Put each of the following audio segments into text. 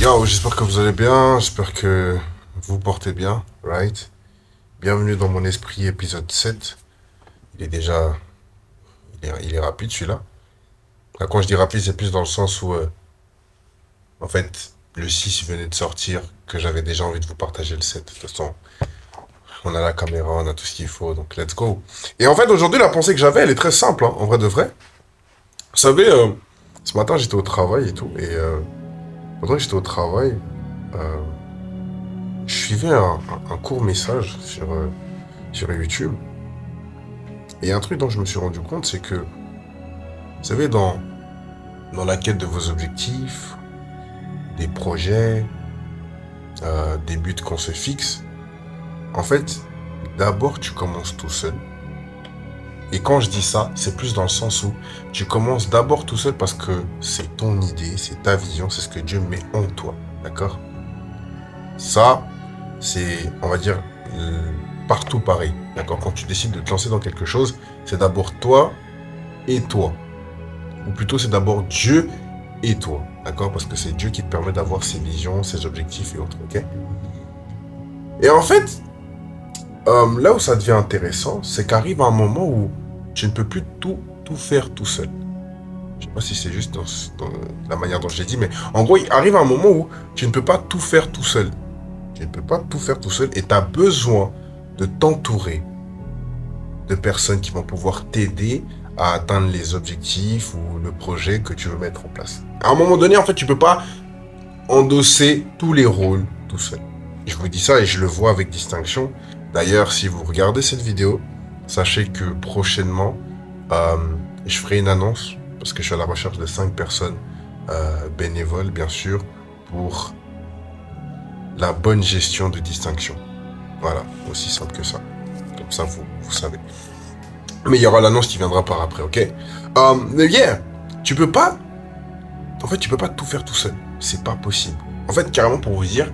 Yo, j'espère que vous allez bien, j'espère que vous portez bien, right? Bienvenue dans mon esprit épisode 7. Il est déjà, il est rapide celui-là. Là, quand je dis rapide, c'est plus dans le sens où, en fait, le 6 venait de sortir, que j'avais déjà envie de vous partager le 7. De toute façon, on a la caméra, on a tout ce qu'il faut, donc let's go. Et en fait, aujourd'hui, la pensée que j'avais, elle est très simple, hein, en vrai de vrai. Vous savez, ce matin, j'étais au travail et tout, et pendant que j'étais au travail, euh, je suivais un court message sur YouTube. Et un truc dont je me suis rendu compte, c'est que, vous savez, dans la quête de vos objectifs, des projets, des buts qu'on se fixe, en fait, d'abord, tu commences tout seul. Et quand je dis ça, c'est plus dans le sens où tu commences d'abord tout seul parce que c'est ton idée, c'est ta vision, c'est ce que Dieu met en toi. D'accord? Ça, c'est, on va dire, partout pareil. D'accord? Quand tu décides de te lancer dans quelque chose, c'est d'abord toi et toi. Ou plutôt, c'est d'abord Dieu et toi. D'accord? Parce que c'est Dieu qui te permet d'avoir ses visions, ses objectifs et autres. Ok? Et en fait, là où ça devient intéressant, c'est qu'arrive un moment où tu ne peux plus tout faire tout seul. Je sais pas si c'est juste dans la manière dont je l'ai dit, mais en gros, il arrive un moment où tu ne peux pas tout faire tout seul. Tu ne peux pas tout faire tout seul et tu as besoin de t'entourer de personnes qui vont pouvoir t'aider à atteindre les objectifs ou le projet que tu veux mettre en place. À un moment donné, en fait, tu peux pas endosser tous les rôles tout seul. Je vous dis ça et je le vois avec distinction. D'ailleurs, si vous regardez cette vidéo, sachez que prochainement, je ferai une annonce parce que je suis à la recherche de 5 personnes bénévoles, bien sûr, pour la bonne gestion de distinction. Voilà, aussi simple que ça. Comme ça, vous savez. Mais il y aura l'annonce qui viendra par après, ok? Mais yeah, tu peux pas... En fait, tu peux pas tout faire tout seul. C'est pas possible. En fait, carrément, pour vous dire,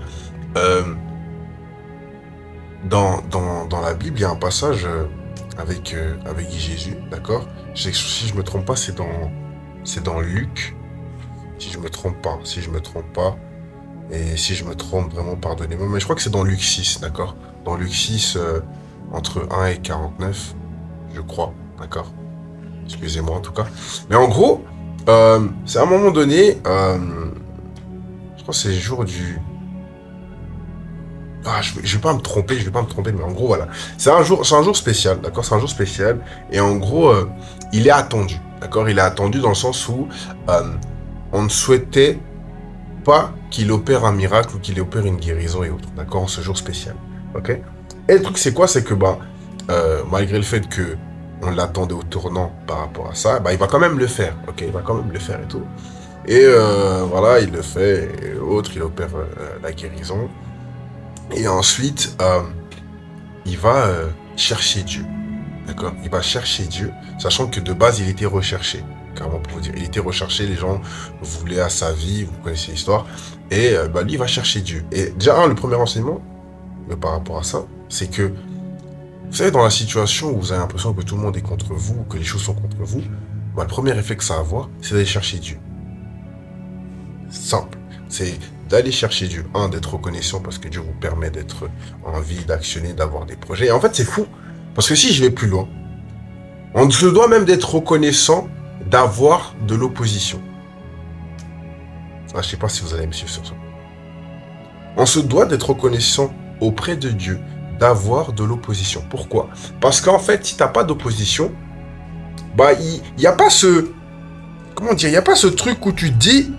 dans la Bible, il y a un passage avec Jésus, d'accord? Si je me trompe pas, c'est dans Luc. Si je me trompe pas. Et si je me trompe, vraiment, pardonnez-moi. Mais je crois que c'est dans Luc 6, d'accord? Dans Luc 6, entre 1 et 49, je crois, d'accord? Excusez-moi en tout cas. Mais en gros, c'est à un moment donné, je crois que c'est le jour du... Ah, je vais pas me tromper, mais en gros, voilà. C'est un jour spécial, d'accord? C'est un jour spécial. Et en gros, il est attendu, d'accord? Il est attendu dans le sens où on ne souhaitait pas qu'il opère un miracle ou qu'il opère une guérison et autres, d'accord? En ce jour spécial, ok? Et le truc, c'est quoi? C'est que, malgré le fait que on l'attendait au tournant par rapport à ça, il va quand même le faire, ok? Il va quand même le faire et tout. Et voilà, il le fait, et autres, il opère la guérison. Et ensuite, il va chercher Dieu. D'accord? Il va chercher Dieu, sachant que de base, il était recherché. Carrément pour vous dire. Il était recherché, les gens voulaient à sa vie, vous connaissez l'histoire. Et lui, il va chercher Dieu. Et déjà, le premier enseignement, par rapport à ça, c'est que, vous savez, dans la situation où vous avez l'impression que tout le monde est contre vous, que les choses sont contre vous, le premier réflexe à avoir, c'est d'aller chercher Dieu. Simple. C'est d'aller chercher Dieu. D'être reconnaissant parce que Dieu vous permet d'être en vie, d'actionner, d'avoir des projets. Et en fait, c'est fou. Parce que si je vais plus loin, on se doit même d'être reconnaissant d'avoir de l'opposition. Je sais pas si vous allez me suivre sur ça. On se doit d'être reconnaissant auprès de Dieu d'avoir de l'opposition. Pourquoi? Parce qu'en fait, si tu n'as pas d'opposition, il n'y a pas ce... Comment dire? Il n'y a pas ce truc où tu dis...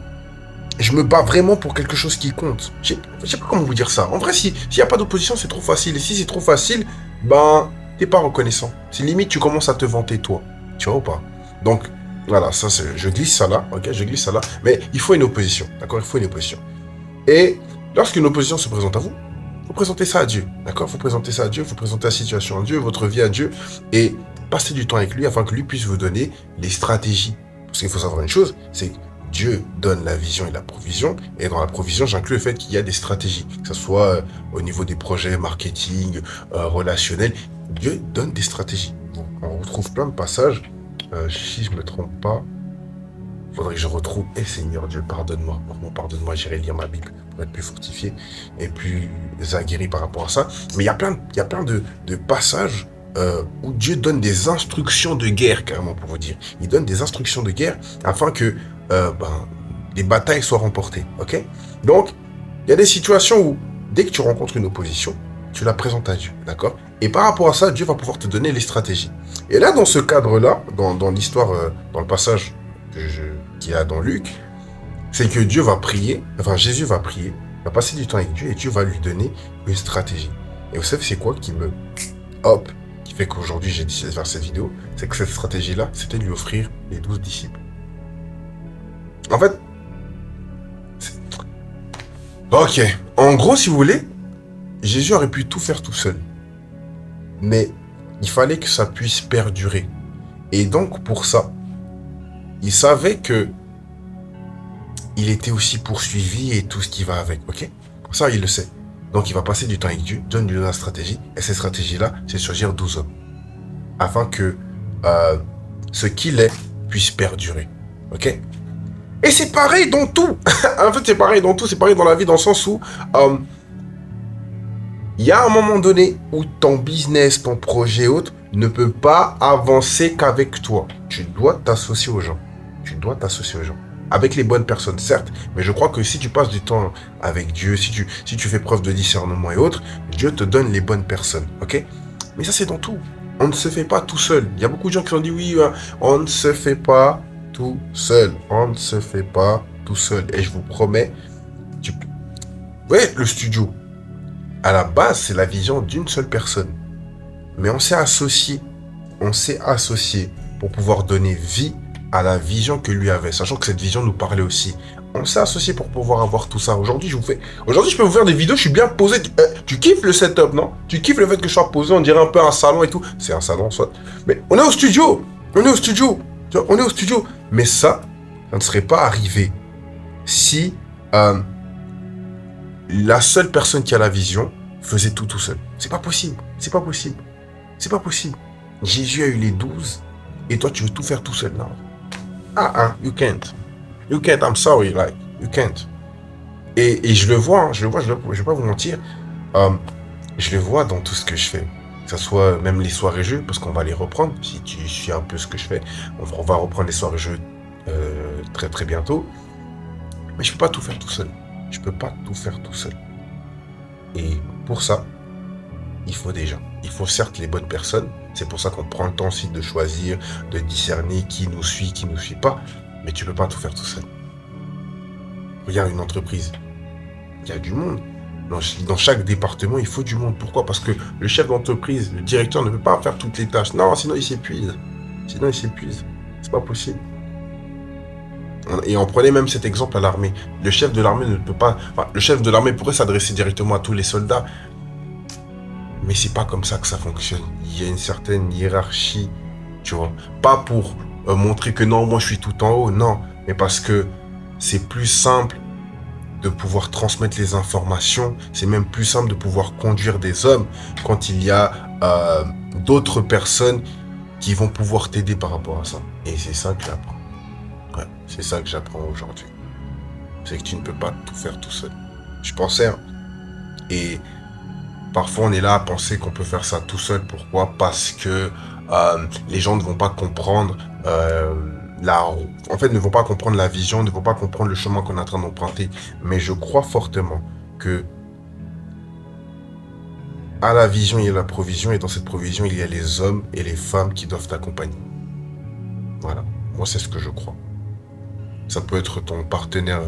Je me bats vraiment pour quelque chose qui compte. Je sais pas comment vous dire ça. En vrai, s'il n'y a pas d'opposition, c'est trop facile. Et si c'est trop facile, t'es pas reconnaissant. C'est limite, tu commences à te vanter toi. Tu vois ou pas? Donc, voilà, ça, je glisse ça là. Ok, je glisse ça là. Mais il faut une opposition. D'accord? Il faut une opposition. Et lorsqu'une opposition se présente à vous, vous présentez ça à Dieu. D'accord? Vous présentez ça à Dieu, vous présentez la situation à Dieu, votre vie à Dieu. Et passez du temps avec lui afin que lui puisse vous donner les stratégies. Parce qu'il faut savoir une chose, c'est Dieu donne la vision et la provision, et dans la provision, j'inclus le fait qu'il y a des stratégies, que ce soit au niveau des projets marketing, relationnels. Dieu donne des stratégies. On retrouve plein de passages, si je me trompe pas, Faudrait que je retrouve. Eh Seigneur Dieu, pardonne-moi. Vraiment, pardonne-moi, j'irai lire ma Bible pour être plus fortifié et plus aguerri par rapport à ça. Mais il y a plein de passages où Dieu donne des instructions de guerre, carrément, pour vous dire. Il donne des instructions de guerre afin que les batailles soient remportées. Ok? Donc, il y a des situations où, dès que tu rencontres une opposition, tu la présentes à Dieu. D'accord? Et par rapport à ça, Dieu va pouvoir te donner les stratégies. Et là, dans ce cadre-là, dans l'histoire, dans le passage qu'il y a dans Luc, c'est que Dieu va prier, enfin Jésus va prier, va passer du temps avec Dieu et Dieu va lui donner une stratégie. Et vous savez, c'est quoi qui fait qu'aujourd'hui j'ai décidé de faire cette vidéo, c'est que cette stratégie-là, c'était de lui offrir les 12 disciples. En fait, ok, en gros, si vous voulez, Jésus aurait pu tout faire tout seul. Mais il fallait que ça puisse perdurer. Et donc, pour ça, il savait que il était aussi poursuivi et tout ce qui va avec, ok? Ça, il le sait. Donc, il va passer du temps avec Dieu, donne-lui la stratégie, et cette stratégie-là, c'est choisir 12 hommes. Afin que ce qu'il est puisse perdurer, ok? Et c'est pareil dans tout. En fait, c'est pareil dans tout, c'est pareil dans la vie, dans le sens où il y a un moment donné où ton business, ton projet autre, ne peut pas avancer qu'avec toi. Tu dois t'associer aux gens. Tu dois t'associer aux gens. Avec les bonnes personnes, certes, mais je crois que si tu passes du temps avec Dieu, si tu fais preuve de discernement et autres, Dieu te donne les bonnes personnes, ok? Mais ça, c'est dans tout. On ne se fait pas tout seul. Il y a beaucoup de gens qui ont dit, oui, on ne se fait pas tout seul. On ne se fait pas tout seul. Et je vous promets, vous voyez, le studio, à la base, c'est la vision d'une seule personne. Mais on s'est associé pour pouvoir donner vie à la vision que lui avait, sachant que cette vision nous parlait aussi. On s'est associé pour pouvoir avoir tout ça. Aujourd'hui, je peux vous faire des vidéos, je suis bien posé. Tu kiffes le setup, non? Tu kiffes le fait que je sois posé, on dirait un peu un salon et tout. C'est un salon, soit. Mais on est au studio. On est au studio. On est au studio. Mais ça ne serait pas arrivé si la seule personne qui a la vision faisait tout seul. C'est pas possible. C'est pas possible. C'est pas possible. Jésus a eu les 12 et toi, tu veux tout faire tout seul, non? You can't. You can't, I'm sorry, like, you can't. Et je le vois, hein, je vais pas vous mentir, je le vois dans tout ce que je fais. Que ce soit même les soirées jeux, parce qu'on va les reprendre, si tu suis un peu ce que je fais, on va reprendre les soirées jeux très très bientôt. Mais je peux pas tout faire tout seul. Je peux pas tout faire tout seul. Et pour ça, il faut des gens. Il faut certes les bonnes personnes. C'est pour ça qu'on prend le temps aussi de choisir, de discerner qui nous suit pas. Mais tu peux pas tout faire tout seul. Regarde une entreprise. Il y a du monde. Dans chaque département, il faut du monde. Pourquoi? Parce que le chef d'entreprise, le directeur ne peut pas faire toutes les tâches. Non, sinon il s'épuise. C'est pas possible. Et on prenait même cet exemple à l'armée. Le chef de l'armée ne peut pas... Enfin, le chef de l'armée pourrait s'adresser directement à tous les soldats. Mais c'est pas comme ça que ça fonctionne. Il y a une certaine hiérarchie, tu vois. Pas pour montrer que non, moi je suis tout en haut, non. Mais parce que c'est plus simple de pouvoir transmettre les informations. C'est même plus simple de pouvoir conduire des hommes quand il y a d'autres personnes qui vont pouvoir t'aider par rapport à ça. Et c'est ça que j'apprends. Ouais, c'est ça que j'apprends aujourd'hui. C'est que tu ne peux pas tout faire tout seul. Je pensais, hein, et parfois on est là à penser qu'on peut faire ça tout seul. Pourquoi? Parce que les gens ne vont pas comprendre ne vont pas comprendre la vision, ne vont pas comprendre le chemin qu'on est en train d'emprunter. Mais je crois fortement que à la vision, il y a la provision, et dans cette provision, il y a les hommes et les femmes qui doivent t'accompagner. Voilà, moi c'est ce que je crois. Ça peut être ton partenaire,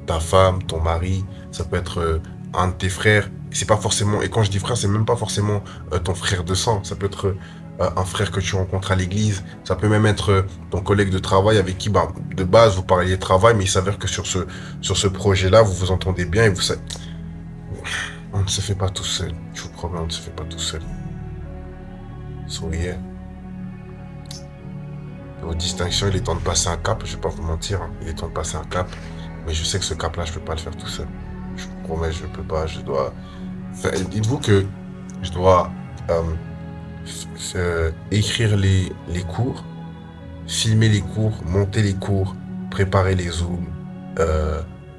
ta femme, ton mari, ça peut être un de tes frères. C'est pas forcément, et quand je dis frère, c'est même pas forcément ton frère de sang. Ça peut être un frère que tu rencontres à l'église. Ça peut même être ton collègue de travail avec qui, de base, vous parliez de travail, mais il s'avère que sur ce projet-là, vous vous entendez bien et vous savez. On ne se fait pas tout seul. Je vous promets, on ne se fait pas tout seul. Souriez. Vos distinctions, il est temps de passer un cap. Je vais pas vous mentir, hein. Il est temps de passer un cap. Mais je sais que ce cap-là, je peux pas le faire tout seul. Je vous promets, je peux pas. Je dois... Dites-vous que je dois écrire les cours, filmer les cours, monter les cours, préparer les zooms,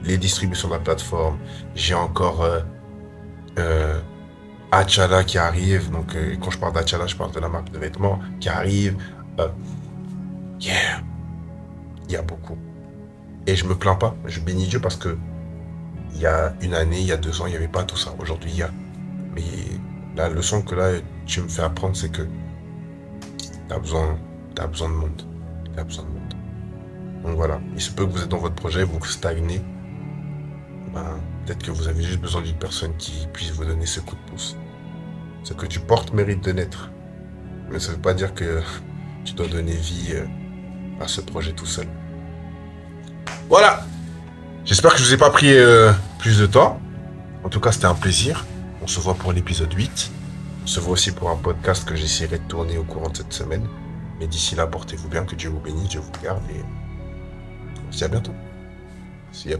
les distributions de la plateforme. J'ai encore Achala qui arrive. Donc, quand je parle d'Achala, je parle de la marque de vêtements qui arrive. Yeah, il y a beaucoup. Et je me plains pas. Je bénis Dieu parce que il y a une année, il y a 2 ans, il n'y avait pas tout ça. Aujourd'hui, il y a. Mais la leçon que là, tu me fais apprendre, c'est que t'as besoin de monde. T'as besoin de monde. Donc voilà. Il se peut que vous êtes dans votre projet, vous stagnez. Ben, peut-être que vous avez juste besoin d'une personne qui puisse vous donner ce coup de pouce. Ce que tu portes mérite de naître. Mais ça ne veut pas dire que tu dois donner vie à ce projet tout seul. Voilà. J'espère que je vous ai pas pris plus de temps. En tout cas, c'était un plaisir. On se voit pour l'épisode 8. On se voit aussi pour un podcast que j'essaierai de tourner au courant de cette semaine. Mais d'ici là, portez-vous bien, que Dieu vous bénisse, Dieu vous garde et on se dit à bientôt. See you.